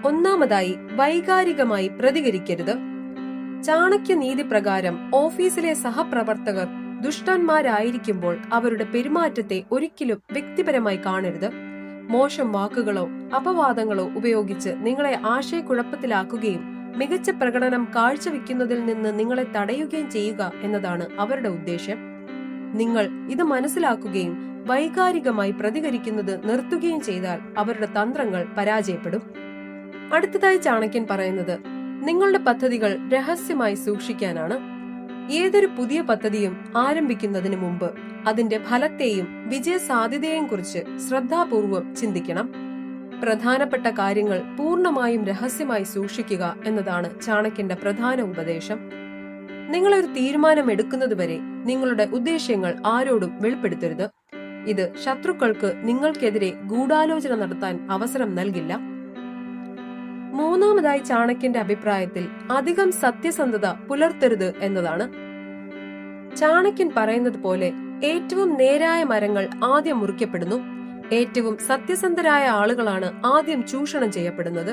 ഒന്നാമതായി, വൈകാരികമായി പ്രതികരിക്കരുത്. ചാണക്യ നീതി പ്രകാരം ഓഫീസിലെ സഹപ്രവർത്തകർ ദുഷ്ടന്മാരായിരിക്കുമ്പോൾ അവരുടെ പെരുമാറ്റത്തെ ഒരിക്കലും വ്യക്തിപരമായി കാണരുത്. മോശം വാക്കുകളോ അപവാദങ്ങളോ ഉപയോഗിച്ച് നിങ്ങളെ ആശയക്കുഴപ്പത്തിലാക്കുകയും മികച്ച പ്രകടനം കാഴ്ചവെക്കുന്നതിൽ നിന്ന് നിങ്ങളെ തടയുകയും ചെയ്യുക എന്നതാണ് അവരുടെ ഉദ്ദേശം. നിങ്ങൾ ഇത് മനസ്സിലാക്കുകയും വൈകാരികമായി പ്രതികരിക്കുന്നത് നിർത്തുകയും ചെയ്താൽ അവരുടെ തന്ത്രങ്ങൾ പരാജയപ്പെടും. അടുത്തതായി ചാണക്യൻ പറയുന്നത് നിങ്ങളുടെ പദ്ധതികൾ രഹസ്യമായി സൂക്ഷിക്കാനാണ്. ഏതൊരു പുതിയ പദ്ധതിയും ആരംഭിക്കുന്നതിന് മുമ്പ് അതിന്റെ ഫലത്തെയും വിജയ സാധ്യതയെയും കുറിച്ച് ശ്രദ്ധാപൂർവം ചിന്തിക്കണം. പ്രധാനപ്പെട്ട കാര്യങ്ങൾ പൂർണ്ണമായും രഹസ്യമായി സൂക്ഷിക്കുക എന്നതാണ് ചാണക്യന്റെ പ്രധാന ഉപദേശം. നിങ്ങളൊരു തീരുമാനം എടുക്കുന്നതുവരെ നിങ്ങളുടെ ഉദ്ദേശ്യങ്ങൾ ആരോടും വെളിപ്പെടുത്തരുത്. ഇത് ശത്രുക്കൾക്ക് നിങ്ങൾക്കെതിരെ ഗൂഢാലോചന നടത്താൻ അവസരം നൽകില്ല. മൂന്നാമതായി ചാണക്യന്റെ അഭിപ്രായത്തിൽ അധികം സത്യസന്ധത പുലർത്തരുത് എന്നതാണ്. ചാണക്യൻ പറയുന്നത് പോലെ ഏറ്റവും നേരായ മരങ്ങൾ ആദ്യം മുറിക്കപ്പെടുന്നു. ഏറ്റവും സത്യസന്ധരായ ആളുകളാണ് ആദ്യം ചൂഷണം ചെയ്യപ്പെടുന്നത്.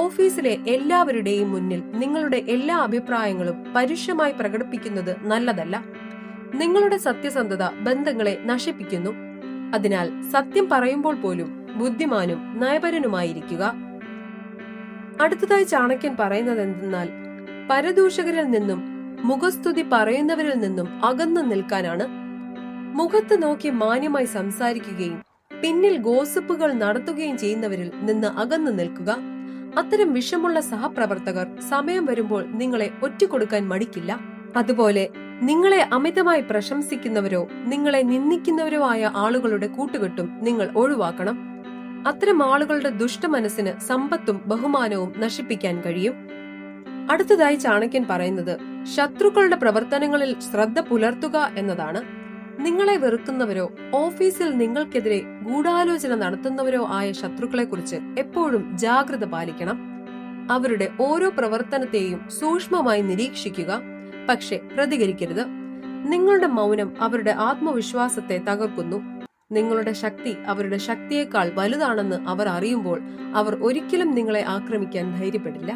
ഓഫീസിലെ എല്ലാവരുടെയും മുന്നിൽ നിങ്ങളുടെ എല്ലാ അഭിപ്രായങ്ങളും പരുഷമായി പ്രകടിപ്പിക്കുന്നത് നല്ലതല്ല. നിങ്ങളുടെ സത്യസന്ധത ബന്ധങ്ങളെ നശിപ്പിക്കുന്നു. അതിനാൽ സത്യം പറയുമ്പോൾ പോലും ബുദ്ധിമാനും നയപരനുമായിരിക്കുക. അടുത്തതായി ചാണക്യൻ പറയുന്നത് എന്തെന്നാൽ പരദൂഷകരിൽ നിന്നും മുഖസ്തുതി പറയുന്നവരിൽ നിന്നും അകന്നു നിൽക്കാനാണ്. മുഖത്ത് നോക്കി മാന്യമായി സംസാരിക്കുകയും പിന്നിൽ ഗോസിപ്പുകൾ നടത്തുകയും ചെയ്യുന്നവരിൽ നിന്ന് അകന്നു നിൽക്കുക. അത്തരം വിഷമുള്ള സഹപ്രവർത്തകർ സമയം വരുമ്പോൾ നിങ്ങളെ ഒറ്റുകൊടുക്കാൻ മടിക്കില്ല. അതുപോലെ നിങ്ങളെ അമിതമായി പ്രശംസിക്കുന്നവരോ നിങ്ങളെ നിന്ദിക്കുന്നവരോ ആയ ആളുകളുടെ കൂട്ടുകെട്ടും നിങ്ങൾ ഒഴിവാക്കണം. അത്തരം ആളുകളുടെ ദുഷ്ടമനസ്സിന് സമ്പത്തും ബഹുമാനവും നശിപ്പിക്കാൻ കഴിയും. അടുത്തതായി ചാണക്യൻ പറയുന്നത് ശത്രുക്കളുടെ പ്രവർത്തനങ്ങളിൽ ശ്രദ്ധ പുലർത്തുക എന്നതാണ്. നിങ്ങളെ വെറുക്കുന്നവരോ ഓഫീസിൽ നിങ്ങൾക്കെതിരെ ഗൂഢാലോചന നടത്തുന്നവരോ ആയ ശത്രുക്കളെ കുറിച്ച് എപ്പോഴും ജാഗ്രത പാലിക്കണം. അവരുടെ ഓരോ പ്രവർത്തനത്തെയും സൂക്ഷ്മമായി നിരീക്ഷിക്കുക, പക്ഷെ പ്രതികരിക്കരുത്. നിങ്ങളുടെ മൗനം അവരുടെ ആത്മവിശ്വാസത്തെ തകർക്കുന്നു. നിങ്ങളുടെ ശക്തി അവരുടെ ശക്തിയേക്കാൾ വലുതാണെന്ന് അവർ അറിയുമ്പോൾ അവർ ഒരിക്കലും നിങ്ങളെ ആക്രമിക്കാൻ ധൈര്യപ്പെടില്ല.